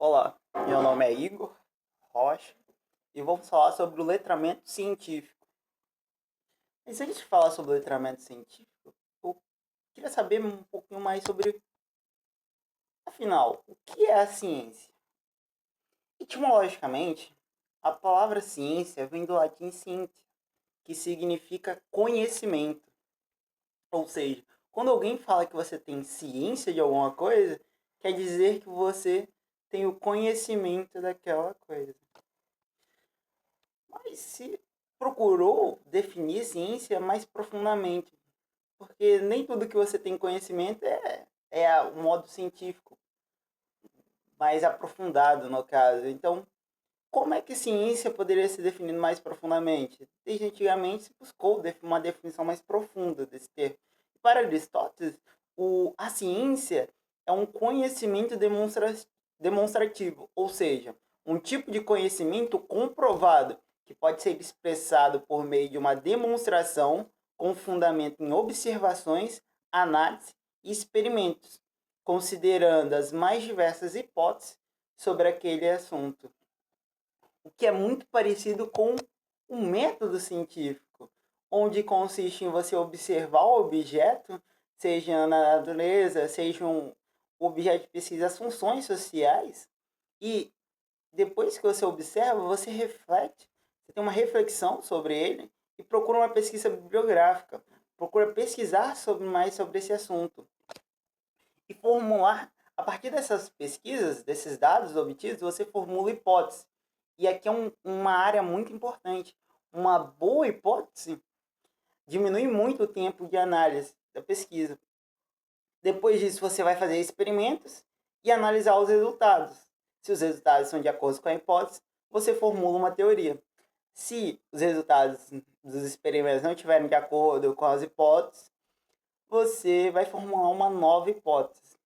Olá, meu nome é Igor Rocha e vamos falar sobre o letramento científico. Mas antes de falar sobre o letramento científico, eu queria saber um pouquinho mais sobre, afinal, o que é a ciência? Etimologicamente, a palavra ciência vem do latim scientia, que significa conhecimento. Ou seja, quando alguém fala que você tem ciência de alguma coisa, quer dizer que você tem o conhecimento daquela coisa. Mas se procurou definir ciência mais profundamente, porque nem tudo que você tem conhecimento é o modo científico, mais aprofundado no caso. Então, como é que ciência poderia ser definida mais profundamente? Desde antigamente se buscou uma definição mais profunda desse termo. Para Aristóteles, a ciência é um conhecimento demonstrativo, ou seja, um tipo de conhecimento comprovado que pode ser expressado por meio de uma demonstração com fundamento em observações, análise e experimentos, considerando as mais diversas hipóteses sobre aquele assunto, o que é muito parecido com um método científico, onde consiste em você observar o objeto, seja na natureza, seja um objeto de pesquisa, as funções sociais, e depois que você observa, você reflete, você tem uma reflexão sobre ele e procura uma pesquisa bibliográfica, procura pesquisar mais sobre esse assunto e formular, a partir dessas pesquisas, desses dados obtidos, você formula hipóteses. E aqui é uma área muito importante. Uma boa hipótese diminui muito o tempo de análise da pesquisa. Depois disso, você vai fazer experimentos e analisar os resultados. Se os resultados são de acordo com a hipótese, você formula uma teoria. Se os resultados dos experimentos não estiverem de acordo com as hipóteses, você vai formular uma nova hipótese.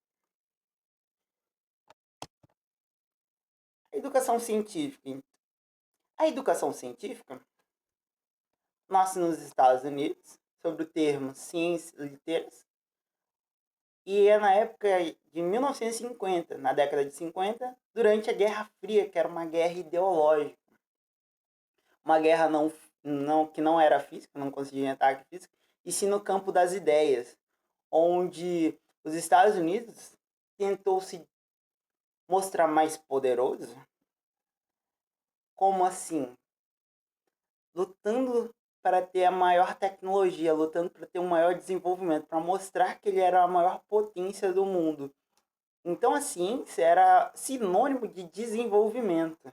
A educação científica. A educação científica nasce nos Estados Unidos, sob o termo ciências literais, e é na época de 1950, na década de 50, durante a Guerra Fria, que era uma guerra ideológica. Uma guerra que não era física, não conseguia ataque físico, e sim no campo das ideias, onde os Estados Unidos tentou se mostrar mais poderoso. Como assim? Lutando para ter a maior tecnologia, lutando para ter um maior desenvolvimento, para mostrar que ele era a maior potência do mundo. Então a ciência era sinônimo de desenvolvimento.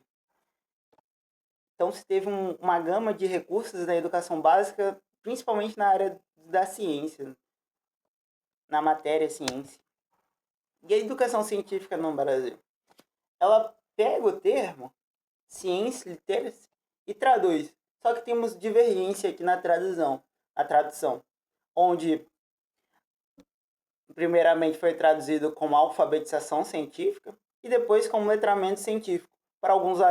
Então se teve uma gama de recursos na educação básica, principalmente na área da ciência, na matéria ciência. E a educação científica no Brasil? Ela pega o termo ciência, literacy e traduz. Só que temos divergência aqui na tradução, onde primeiramente foi traduzido como alfabetização científica e depois como letramento científico. Para alguns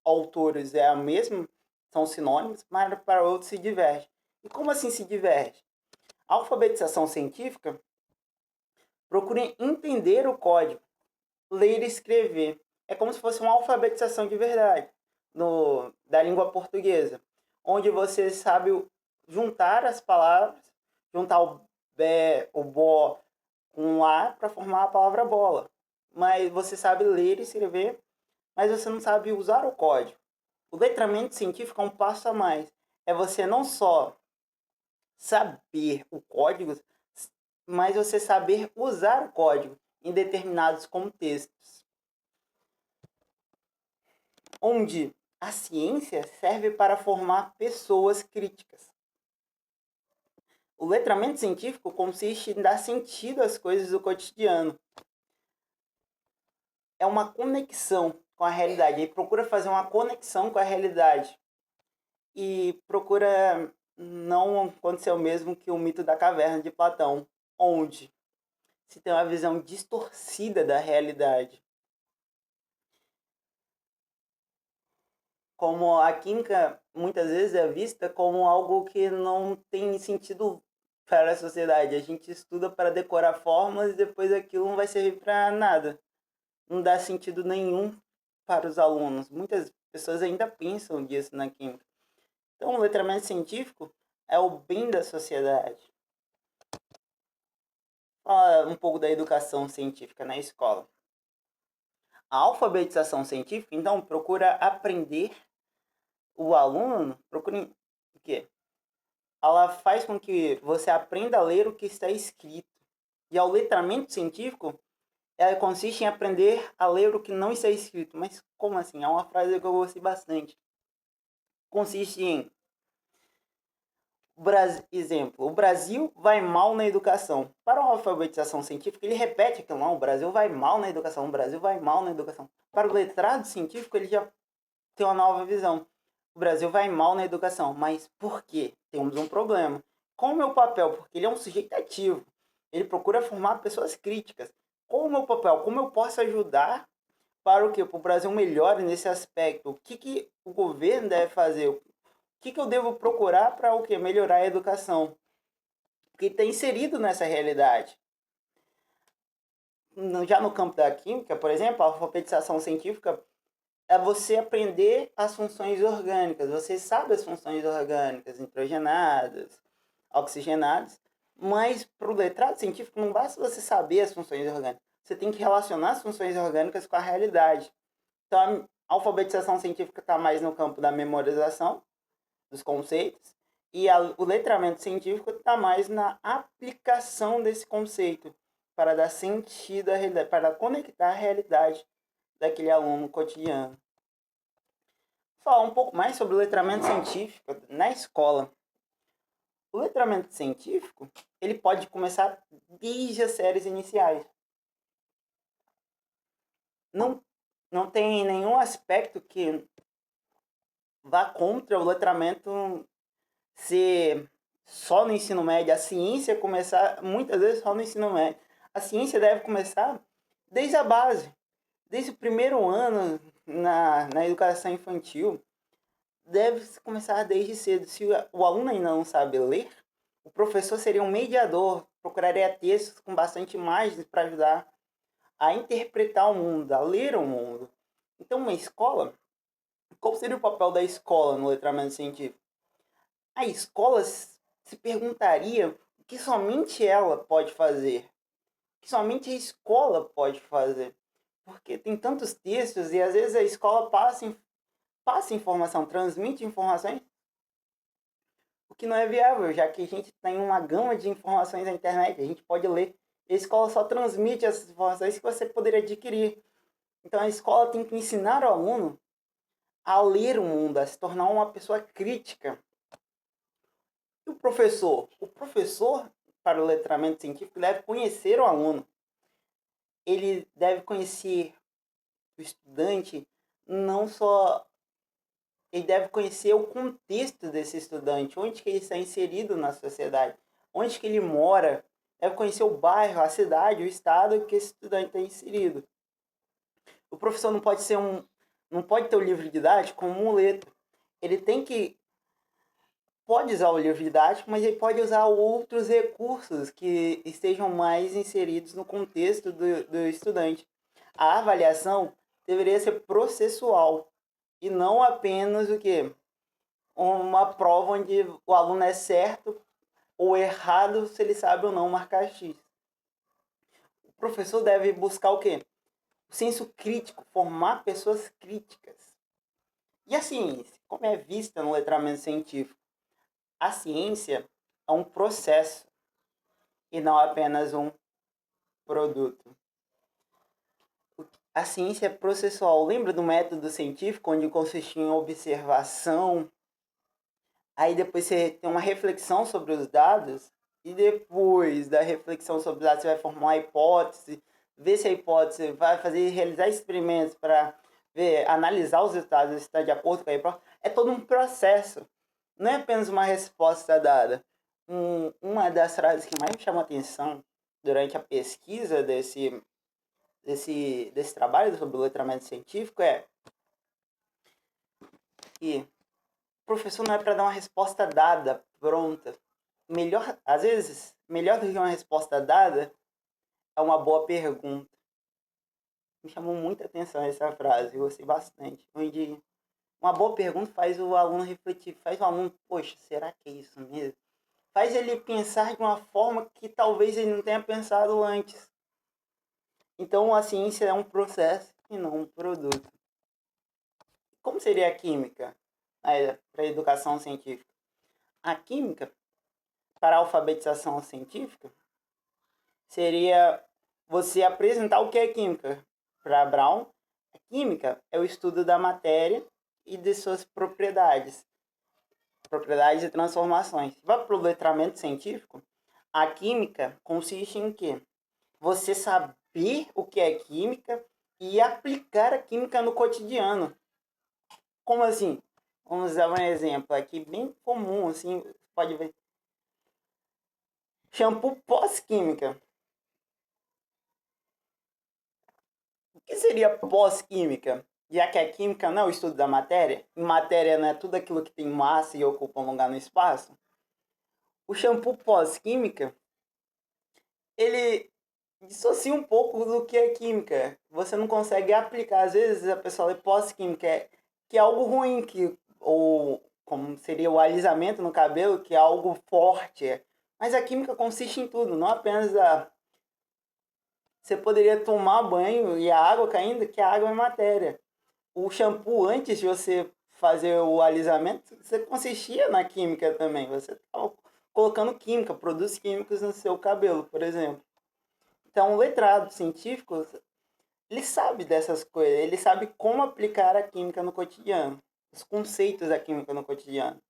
autores é a mesma, são sinônimos, mas para outros se diverge. E como assim se diverge? A alfabetização científica procura entender o código, ler e escrever. É como se fosse uma alfabetização de verdade da língua portuguesa, onde você sabe juntar as palavras, juntar o bo com lá para formar a palavra bola. Mas você sabe ler e escrever, mas você não sabe usar o código. O letramento científico é um passo a mais. É você não só saber o código, mas você saber usar o código em determinados contextos, onde a ciência serve para formar pessoas críticas. O letramento científico consiste em dar sentido às coisas do cotidiano. É uma conexão com a realidade. Ele procura fazer uma conexão com a realidade. E procura não acontecer o mesmo que o mito da caverna de Platão, onde se tem uma visão distorcida da realidade. Como a química muitas vezes é vista como algo que não tem sentido para a sociedade. A gente estuda para decorar fórmulas e depois aquilo não vai servir para nada. não dá sentido nenhum para os alunos. Muitas pessoas ainda pensam disso na química. Então, o letramento científico é o bem da sociedade. Fala um pouco da educação científica na escola. A alfabetização científica, então, procura aprender o aluno, procura o quê? Ela faz com que você aprenda a ler o que está escrito. E ao letramento científico, ela consiste em aprender a ler o que não está escrito. Mas como assim? É uma frase que eu gostei bastante. Consiste em, exemplo, o Brasil vai mal na educação. Para a alfabetização científica, ele repete que não, o Brasil vai mal na educação, o Brasil vai mal na educação. Para o letrado científico, ele já tem uma nova visão. O Brasil vai mal na educação, mas por quê? Temos um problema. Qual o meu papel? Porque ele é um sujeito ativo. Ele procura formar pessoas críticas. Qual o meu papel? Como eu posso ajudar para o quê? Para o Brasil melhore nesse aspecto? O que o governo deve fazer? O que eu devo procurar para o quê? Melhorar a educação? Porque está inserido nessa realidade. Já no campo da química, por exemplo, a alfabetização científica é você aprender as funções orgânicas. Você sabe as funções orgânicas, nitrogenadas, oxigenadas, mas para o letrado científico não basta você saber as funções orgânicas. Você tem que relacionar as funções orgânicas com a realidade. Então, a alfabetização científica está mais no campo da memorização dos conceitos e o letramento científico está mais na aplicação desse conceito para dar sentido à realidade, para conectar a realidade daquele aluno cotidiano. Falar um pouco mais sobre o letramento científico na escola. O letramento científico, ele pode começar desde as séries iniciais. Não tem nenhum aspecto que vá contra o letramento ser só no ensino médio. A ciência começar, muitas vezes, só no ensino médio. A ciência deve começar desde a base, desde o primeiro ano na educação infantil. Deve começar desde cedo. Se o aluno ainda não sabe ler, o professor seria um mediador, procuraria textos com bastante imagens para ajudar a interpretar o mundo, a ler o mundo. Então, uma escola, qual seria o papel da escola no letramento científico? A escola se perguntaria o que somente ela pode fazer, o que somente a escola pode fazer. Porque tem tantos textos e às vezes a escola passa informação, transmite informações, o que não é viável, já que a gente tem uma gama de informações na internet, a gente pode ler. A escola só transmite essas informações que você poderia adquirir. Então a escola tem que ensinar o aluno a ler o mundo, a se tornar uma pessoa crítica. E o professor? O professor, para o letramento científico, deve conhecer o aluno. Ele deve conhecer o estudante, não só... Ele deve conhecer o contexto desse estudante, onde que ele está inserido na sociedade, onde que ele mora, deve conhecer o bairro, a cidade, o estado que esse estudante está inserido. O professor não pode ter o livro didático como muleta. Ele pode usar o livro didático, mas ele pode usar outros recursos que estejam mais inseridos no contexto do estudante. A avaliação deveria ser processual e não apenas o quê? Uma prova onde o aluno é certo ou errado se ele sabe ou não marcar X. O professor deve buscar o quê? O senso crítico, formar pessoas críticas. E a ciência, como é vista no letramento científico? A ciência é um processo e não apenas um produto. A ciência é processual. Lembra do método científico, onde consistia em observação? Aí depois você tem uma reflexão sobre os dados, e depois da reflexão sobre os dados você vai formar uma hipótese, ver se a hipótese vai realizar experimentos para ver, analisar os resultados, se está de acordo com a hipótese. É todo um processo. Não é apenas uma resposta dada. Uma das frases que mais me chamou a atenção durante a pesquisa desse trabalho sobre o letramento científico é que o professor não é para dar uma resposta dada, pronta. Às vezes, melhor do que uma resposta dada é uma boa pergunta. Me chamou muita atenção essa frase, eu gostei bastante. Onde uma boa pergunta faz o aluno refletir, faz o aluno, poxa, será que é isso mesmo? Faz ele pensar de uma forma que talvez ele não tenha pensado antes. Então a ciência é um processo e não um produto. Como seria a química para a educação científica? A química, para a alfabetização científica, seria você apresentar o que é química. Para Brown, a química é o estudo da matéria e de suas propriedades e transformações. Vai para o letramento científico, a química consiste em quê? Você saber o que é química e aplicar a química no cotidiano. Como assim? Vamos dar um exemplo aqui bem comum, assim, pode ver. Shampoo pós-química. O que seria pós-química? Já que a química não é o estudo da matéria, e matéria não é tudo aquilo que tem massa e ocupa um lugar no espaço, o shampoo pós-química, ele dissocia um pouco do que é química. Você não consegue aplicar. Às vezes a pessoa lê pós-química, que é algo ruim, ou como seria o alisamento no cabelo, que é algo forte. Mas a química consiste em tudo, não apenas a... Você poderia tomar banho e a água caindo, que a água é matéria. O shampoo, antes de você fazer o alisamento, você consistia na química também. Você estava colocando química, produtos químicos no seu cabelo, por exemplo. Então, o letrado científico, ele sabe dessas coisas, ele sabe como aplicar a química no cotidiano, os conceitos da química no cotidiano.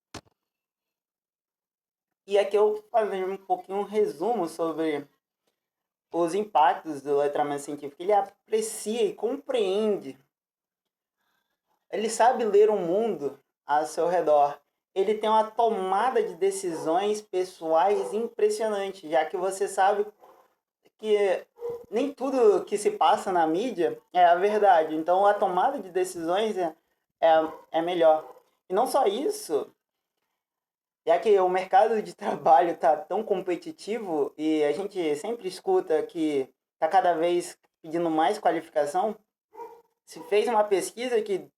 E aqui eu vou fazer um pouquinho um resumo sobre os impactos do letramento científico. Ele aprecia e compreende. Ele sabe ler o mundo ao seu redor. Ele tem uma tomada de decisões pessoais impressionante, já que você sabe que nem tudo que se passa na mídia é a verdade. Então a tomada de decisões é melhor. E não só isso, já que o mercado de trabalho está tão competitivo e a gente sempre escuta que está cada vez pedindo mais qualificação, se fez uma pesquisa que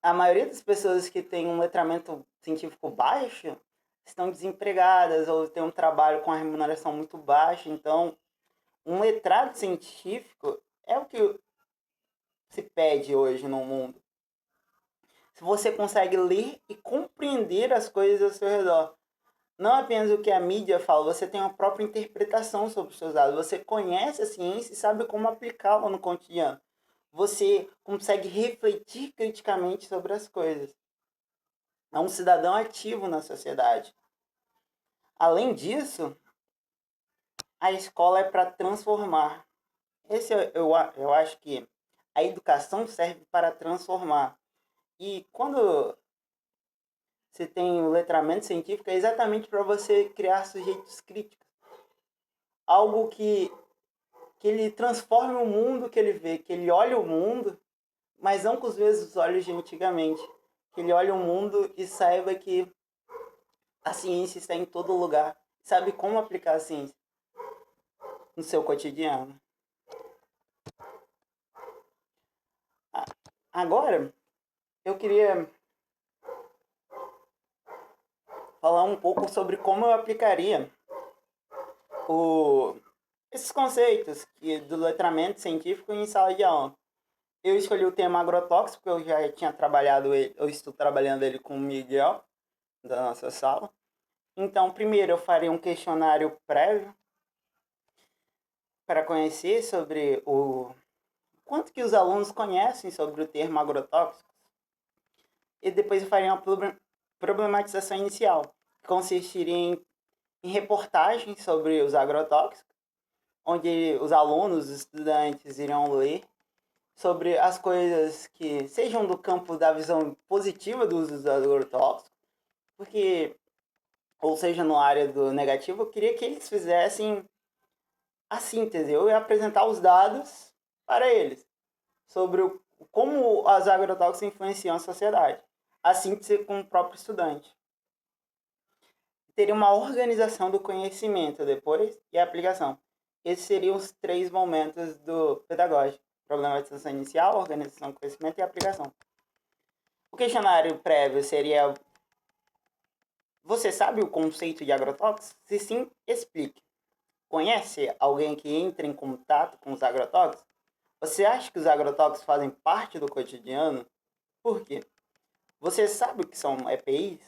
a maioria das pessoas que tem um letramento científico baixo estão desempregadas ou têm um trabalho com a remuneração muito baixa. Então, um letrado científico é o que se pede hoje no mundo. Se você consegue ler e compreender as coisas ao seu redor, não apenas o que a mídia fala, você tem uma própria interpretação sobre os seus dados. Você conhece a ciência e sabe como aplicá-la no cotidiano. Você consegue refletir criticamente sobre as coisas. É um cidadão ativo na sociedade. Além disso, a escola é para transformar. Eu acho que a educação serve para transformar. E quando você tem o letramento científico, é exatamente para você criar sujeitos críticos. Algo que ele transforme o mundo que ele vê, que ele olhe o mundo, mas não com os mesmos olhos de antigamente. Que ele olhe o mundo e saiba que a ciência está em todo lugar. Sabe como aplicar a ciência no seu cotidiano. Agora, eu queria falar um pouco sobre como eu aplicaria esses conceitos do letramento científico em sala de aula. Eu escolhi o tema agrotóxico, porque eu já tinha trabalhado ele, eu estou trabalhando ele com o Miguel, da nossa sala. Então, primeiro eu faria um questionário prévio para conhecer sobre o quanto que os alunos conhecem sobre o termo agrotóxico. E depois eu faria uma problematização inicial, que consistiria em reportagens sobre os agrotóxicos, onde os alunos, os estudantes irão ler sobre as coisas que sejam do campo da visão positiva do uso dos agrotóxicos, porque, ou seja, no área do negativo, eu queria que eles fizessem a síntese. Eu ia apresentar os dados para eles sobre como os agrotóxicos influenciam a sociedade. A síntese com o próprio estudante. Teria uma organização do conhecimento depois e a aplicação. Esses seriam os 3 momentos do pedagógico problematização inicial, organização do conhecimento e aplicação. O questionário prévio seria: você sabe o conceito de agrotóxicos? Se sim, explique. Conhece alguém que entra em contato com os agrotóxicos? Você acha que os agrotóxicos fazem parte do cotidiano? Por quê? Você sabe o que são EPIs?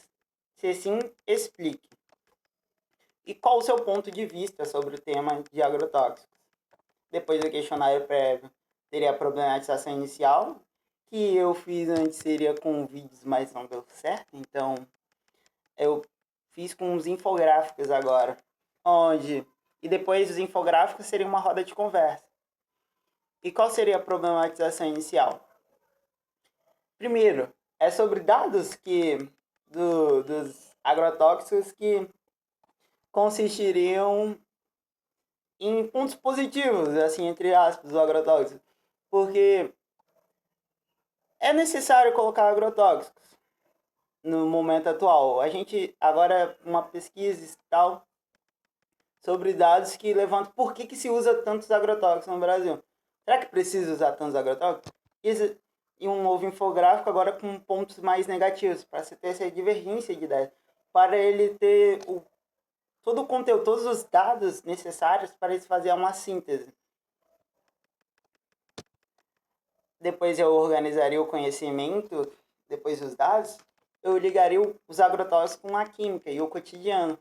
Se sim, explique. E qual o seu ponto de vista sobre o tema de agrotóxicos? Depois do questionário prévio, teria a problematização inicial, que eu fiz antes seria com vídeos, mas não deu certo, então eu fiz com os infográficos agora, e depois os infográficos seria uma roda de conversa. E qual seria a problematização inicial? Primeiro, é sobre dados dos agrotóxicos que consistiriam em pontos positivos, assim, entre aspas, do agrotóxico. Porque é necessário colocar agrotóxicos no momento atual. A gente agora uma pesquisa e tal sobre dados que levantam por que se usa tantos agrotóxicos no Brasil. Será que precisa usar tantos agrotóxicos? E um novo infográfico agora com pontos mais negativos, para você ter essa divergência de ideias, para ele ter todo o conteúdo, todos os dados necessários para ele fazer uma síntese. Depois eu organizaria o conhecimento, depois dos dados, eu ligaria os agrotóxicos com a química e o cotidiano.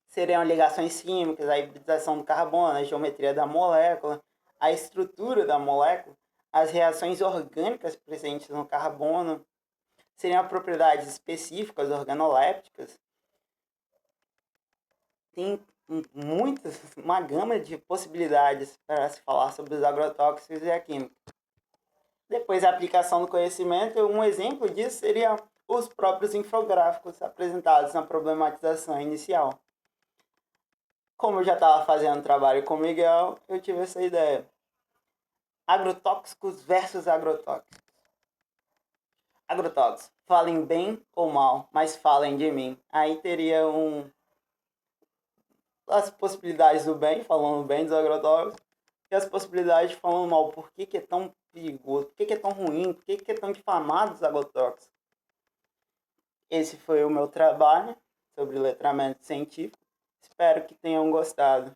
Seriam ligações químicas, a hibridação do carbono, a geometria da molécula, a estrutura da molécula, as reações orgânicas presentes no carbono, seriam propriedades específicas organolépticas. Tem uma gama de possibilidades para se falar sobre os agrotóxicos e a química. Depois, a aplicação do conhecimento, um exemplo disso seria os próprios infográficos apresentados na problematização inicial. Como eu já estava fazendo trabalho com o Miguel, eu tive essa ideia. Agrotóxicos versus agrotóxicos. Agrotóxicos, falem bem ou mal, mas falem de mim. Aí teria as possibilidades do bem, falando bem dos agrotóxicos, e as possibilidades falando mal. Por que é tão perigoso? Por que é tão ruim? Por que é tão difamado os agrotóxicos? Esse foi o meu trabalho sobre letramento científico. Espero que tenham gostado.